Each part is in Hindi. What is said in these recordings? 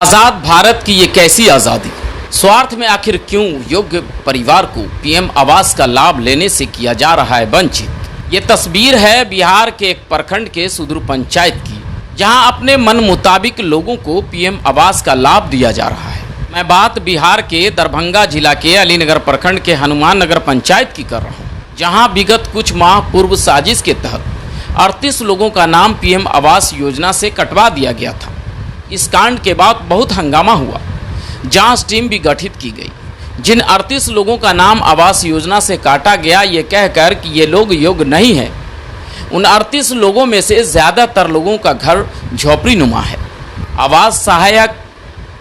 आजाद भारत की ये कैसी आज़ादी, स्वार्थ में आखिर क्यों योग्य परिवार को पीएम आवास का लाभ लेने से किया जा रहा है वंचित। ये तस्वीर है बिहार के एक प्रखंड के सुदूर पंचायत की, जहां अपने मन मुताबिक लोगों को पीएम आवास का लाभ दिया जा रहा है। मैं बात बिहार के दरभंगा जिला के अलीनगर प्रखंड के हनुमान नगर पंचायत की कर रहा हूँ, जहाँ विगत कुछ माह पूर्व साजिश के तहत 38 लोगों का नाम पीएम आवास योजना से कटवा दिया गया था। इस कांड के बाद बहुत हंगामा हुआ, जांच टीम भी गठित की गई। जिन 38 लोगों का नाम आवास योजना से काटा गया ये कहकर कि ये लोग योग्य नहीं है, उन 38 लोगों में से ज़्यादातर लोगों का घर झोपड़ी नुमा है। आवास सहायक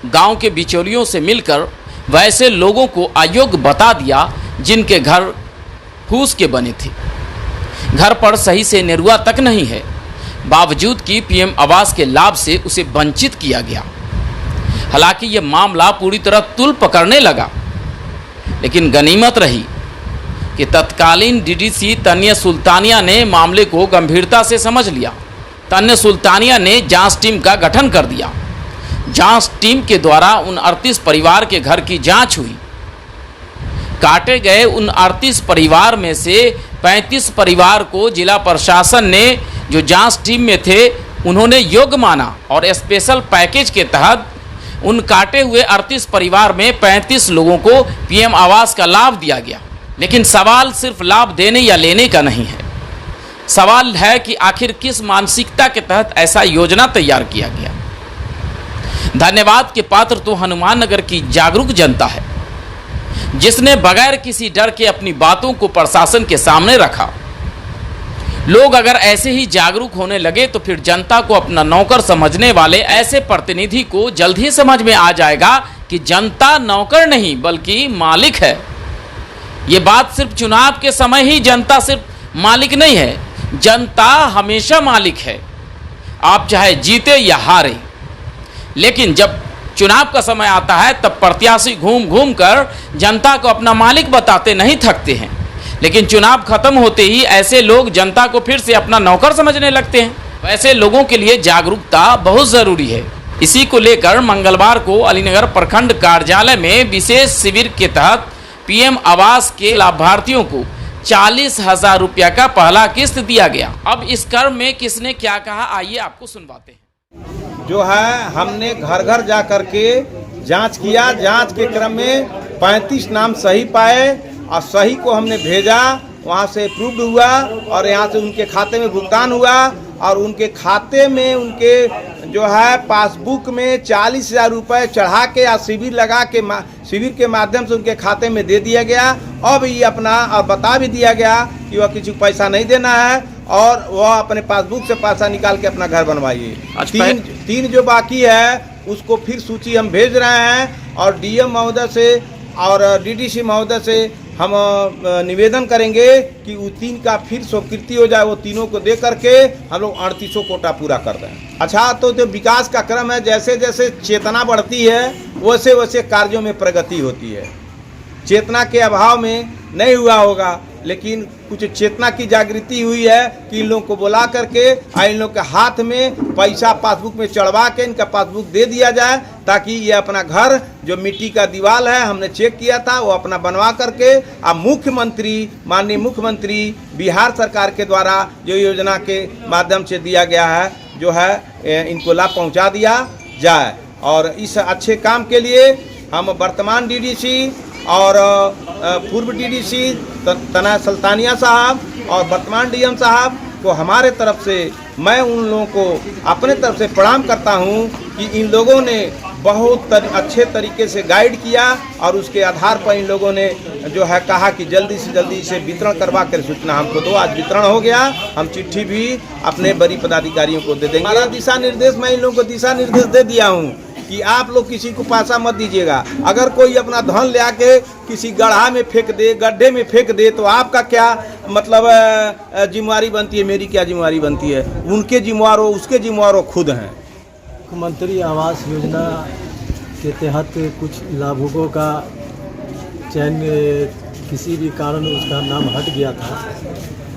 गांव के बिचौलियों से मिलकर वैसे लोगों को अयोग्य बता दिया जिनके घर फूस के बने थे, घर पर सही से नेरुआ तक नहीं है, बावजूद कि पीएम आवास के लाभ से उसे वंचित किया गया। हालांकि यह मामला पूरी तरह तूल पकड़ने लगा, लेकिन गनीमत रही कि तत्कालीन डीडीसी तन्या सुल्तानिया ने मामले को गंभीरता से समझ लिया। तन्या सुल्तानिया ने जांच टीम का गठन कर दिया। जांच टीम के द्वारा उन 38 परिवार के घर की जांच हुई। काटे गए उन 38 परिवार में से 35 परिवार को जिला प्रशासन ने, जो जांच टीम में थे, उन्होंने योग्य माना और स्पेशल पैकेज के तहत उन काटे हुए 38 परिवार में 35 लोगों को पीएम आवास का लाभ दिया गया। लेकिन सवाल सिर्फ लाभ देने या लेने का नहीं है, सवाल है कि आखिर किस मानसिकता के तहत ऐसा योजना तैयार किया गया। धन्यवाद के पात्र तो हनुमान नगर की जागरूक जनता है, जिसने बगैर किसी डर के अपनी बातों को प्रशासन के सामने रखा। लोग अगर ऐसे ही जागरूक होने लगे तो फिर जनता को अपना नौकर समझने वाले ऐसे प्रतिनिधि को जल्द ही समझ में आ जाएगा कि जनता नौकर नहीं बल्कि मालिक है। ये बात सिर्फ चुनाव के समय ही जनता सिर्फ मालिक नहीं है, जनता हमेशा मालिक है, आप चाहे जीते या हारे। लेकिन जब चुनाव का समय आता है तब प्रत्याशी घूम घूम कर जनता को अपना मालिक बताते नहीं थकते हैं, लेकिन चुनाव खत्म होते ही ऐसे लोग जनता को फिर से अपना नौकर समझने लगते हैं। वैसे लोगों के लिए जागरूकता बहुत ज़रूरी है। इसी को लेकर मंगलवार को अलीनगर प्रखंड कार्यालय में विशेष शिविर के तहत पीएम आवास के लाभार्थियों को 40,000 रुपया का पहला किस्त दिया गया। अब इस क्रम में किसने क्या कहा, आइए आपको सुनवाते हैं। जो है हमने घर घर जा करके जांच किया। जांच के क्रम में 35 नाम सही पाए और सही को हमने भेजा, वहाँ से अप्रूव्ड हुआ और यहाँ से उनके खाते में भुगतान हुआ और उनके खाते में उनके जो है पासबुक में 40,000 रुपये चढ़ा के या शिविर लगा के शिविर के माध्यम से उनके खाते में दे दिया गया। अब ये अपना बता भी दिया गया कि वह किसी को पैसा नहीं देना है और वह अपने पासबुक से पैसा निकाल के अपना घर बनवाइए। तीन जो बाकी है उसको फिर सूची हम भेज रहे हैं और डीएम महोदय से और डीडीसी महोदय से हम निवेदन करेंगे कि उस 3 का फिर स्वीकृति हो जाए, वो तीनों को दे करके हम लोग 38 कोटा पूरा कर दें। अच्छा, तो जो विकास का क्रम है, जैसे जैसे चेतना बढ़ती है वैसे वैसे कार्यों में प्रगति होती है। चेतना के अभाव में नहीं हुआ होगा, लेकिन कुछ चेतना की जागृति हुई है कि इन लोगों को बुला करके इन लोगों के हाथ में पैसा पासबुक में चढ़वा के इनका पासबुक दे दिया जाए, ताकि ये अपना घर जो मिट्टी का दीवार है हमने चेक किया था वो अपना बनवा करके अब माननीय मुख्यमंत्री बिहार सरकार के द्वारा जो योजना के माध्यम से दिया गया है, जो है इनको लाभ पहुँचा दिया जाए। और इस अच्छे काम के लिए हम वर्तमान डीडीसी और पूर्व डीडीसी तन्या सुल्तानिया साहब और वर्तमान डीएम साहब को हमारे तरफ से मैं उन लोगों को अपने तरफ से प्रणाम करता हूं कि इन लोगों ने बहुत अच्छे तरीके से गाइड किया और उसके आधार पर इन लोगों ने जो है कहा कि जल्दी से जल्दी इसे वितरण करवा कर सूचना हमको दो। आज वितरण हो गया, हम चिट्ठी भी अपने बड़ी पदाधिकारियों को दे देंगे। हमारा दिशा निर्देश, मैं इन लोगों को दिशा निर्देश दे दिया हूँ कि आप लोग किसी को पैसा मत दीजिएगा। अगर कोई अपना धन ले आके किसी गड्ढा में फेंक दे, गड्ढे में फेंक दे, तो आपका क्या मतलब जिम्मेवारी बनती है, मेरी क्या जिम्मेवारी बनती है? उनके जिम्मेवार हो, उसके जिम्मेवार हो खुद हैं। मुख्यमंत्री आवास योजना के तहत कुछ लाभुकों का चयन किसी भी कारण उसका नाम हट गया था,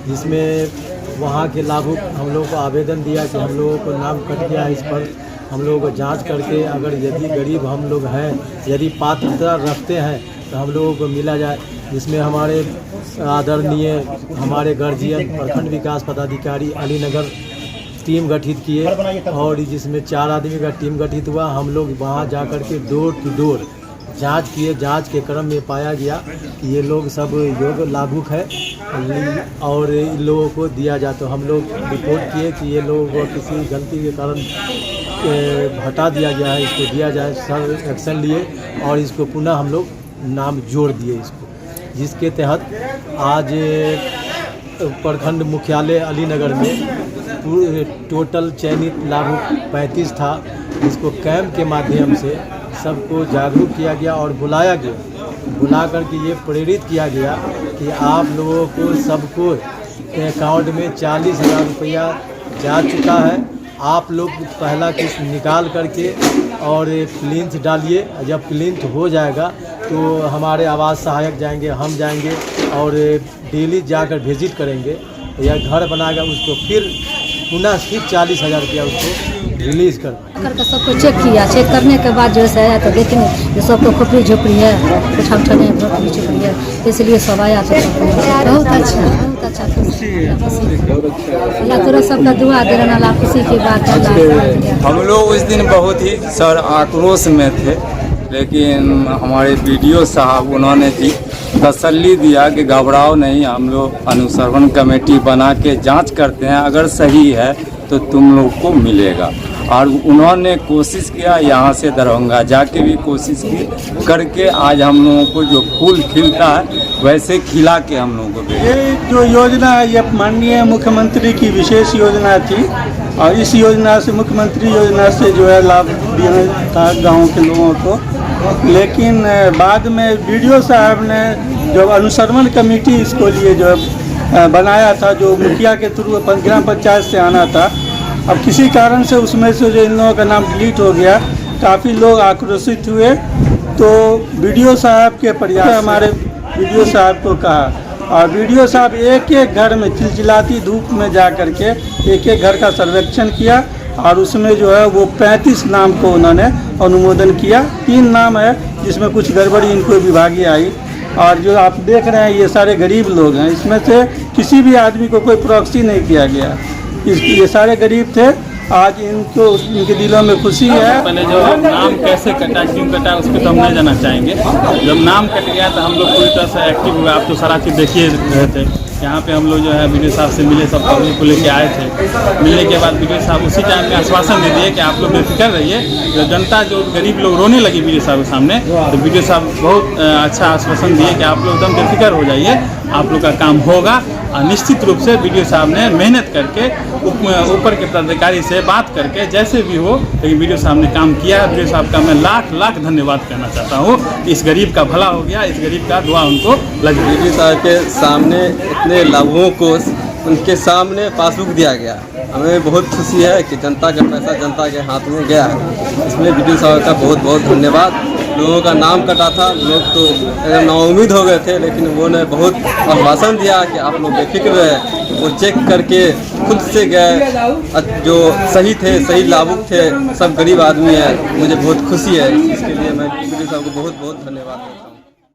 जिसमें वहाँ के लाभुक हम लोगों को आवेदन दिया कि हम लोगों को नाम कट गया, इस पर हम लोग जांच करके अगर यदि गरीब हम लोग हैं, यदि पात्रता रखते हैं तो हम लोगों को मिला जाए, जिसमें हमारे आदरणीय हमारे गार्जियन प्रखंड विकास पदाधिकारी अलीनगर टीम गठित किए और जिसमें 4 आदमी का टीम गठित हुआ। हम लोग वहाँ जा कर के डोर टू डोर जांच किए। जांच के क्रम में पाया गया कि ये लोग सब योग्य लाभुक है और इन लोगों को दिया जाए। तो हम लोग रिपोर्ट किए कि ये लोगों को किसी गलती के कारण हटा दिया गया है, इसको दिया जाए। सर एक्शन लिए और इसको पुनः हम लोग नाम जोड़ दिए इसको, जिसके तहत आज प्रखंड मुख्यालय अलीनगर में टोटल चयनित लाभुक 35 था, जिसको कैंप के माध्यम से सबको जागरूक किया गया और बुलाया गया। बुला करके ये प्रेरित किया गया कि आप लोगों को सबको अकाउंट में 40,000 रुपया जा चुका है। आप लोग पहला किस्त निकाल करके और प्लिंथ डालिए। जब प्लिंथ हो जाएगा तो हमारे आवास सहायक जाएंगे, हम जाएंगे और डेली जाकर विजिट करेंगे या घर बनाएगा, उसको फिर पुनः फिर 40,000 रुपया उसको रिलीज़ करके सबको चेक किया। चेक करने के बाद जो है तो देखेंगे ये सबको खोपड़ी झोपड़ी है, कुछ हम ठने खोपड़ी झोपड़ी है, इसलिए सब आया तो बहुत अच्छा अल्लाह तोरा सबका दुआ दे रहा अल्लाह खुशी की बात है। हम लोग उस दिन बहुत ही सर आक्रोश में थे, लेकिन हमारे बीडीओ साहब उन्होंने तसल्ली दिया कि घबराओ नहीं, हम लोग अनुश्रवण कमेटी बना के जांच करते हैं, अगर सही है तो तुम लोग को मिलेगा। और उन्होंने कोशिश किया, यहाँ से दरभंगा जाके भी कोशिश की करके आज हम लोगों को जो फूल खिलता है वैसे खिला के हम लोगों को भेजा। ये जो योजना है ये माननीय मुख्यमंत्री की विशेष योजना थी और इस योजना से मुख्यमंत्री योजना से जो है लाभ दिया था गाँव के लोगों को। लेकिन बाद में बीडीओ साहब ने जो अनुश्रवण कमेटी इसको लिए जो बनाया था, जो मुखिया के थ्रू ग्राम पंचायत से आना था, अब किसी कारण से उसमें से जो इन लोगों का नाम डिलीट हो गया। काफ़ी लोग आक्रोशित हुए, तो बीडीओ साहब के प्रयास हमारे बीडीओ साहब को कहा और बीडीओ साहब एक एक घर में चिलचिलाती धूप में जा कर के एक एक घर का सर्वेक्षण किया और उसमें जो है वो 35 नाम को उन्होंने अनुमोदन किया। 3 नाम है जिसमें कुछ गड़बड़ी इनको विभागीय आई और जो आप देख रहे हैं ये सारे गरीब लोग हैं, इसमें से किसी भी आदमी को कोई प्रॉक्सी नहीं किया गया। ये सारे गरीब थे। आज इनको इनके दिलों में खुशी है। पहले जो नाम कैसे कटा, क्यों कटा, उस पर तो हम नहीं जाना चाहेंगे। जब नाम कट गया तो हम लोग पूरी तरह से एक्टिव हुए। आप तो सारा चीज़ देखिए रहे थे, यहाँ पे हम लोग जो है बीडीओ साहब से मिले, सब पब्लिक को लेके आए थे। मिलने के बाद बीडीओ साहब उसी टाइम में आश्वासन दे दिए कि आप लोग बेफिक्र रहिए। जो जनता जो गरीब लोग रोने लगी बीडीओ साहब के सामने, तो बीडीओ साहब बहुत अच्छा आश्वासन दिए कि आप लोग एकदम बेफिक्र हो जाइए, आप लोग का काम होगा। और निश्चित रूप से बीडीओ साहब ने मेहनत करके ऊपर के पदाधिकारी से बात करके जैसे भी हो, लेकिन बीडीओ साहब ने काम किया। बीडीओ साहब का मैं लाख लाख धन्यवाद करना चाहता हूँ। इस गरीब का भला हो गया, इस गरीब का दुआ उनको लग गई। बीडीओ साहब के सामने इतने लाभुकों को उनके सामने पासबुक दिया गया। हमें बहुत खुशी है कि जनता का पैसा जनता के हाथ में गया है। इसमें बीडीओ साहब का बहुत बहुत धन्यवाद। लोगों का नाम कटा था, लोग तो नाउम्मीद हो गए थे, लेकिन उन्होंने बहुत आश्वासन दिया कि आप लोग बेफिक्र रहे। वो चेक करके खुद से गए, जो सही थे, सही लाभुक थे, सब गरीब आदमी है। मुझे बहुत खुशी है, इसके लिए मैं बीडीओ साहब को बहुत बहुत धन्यवाद।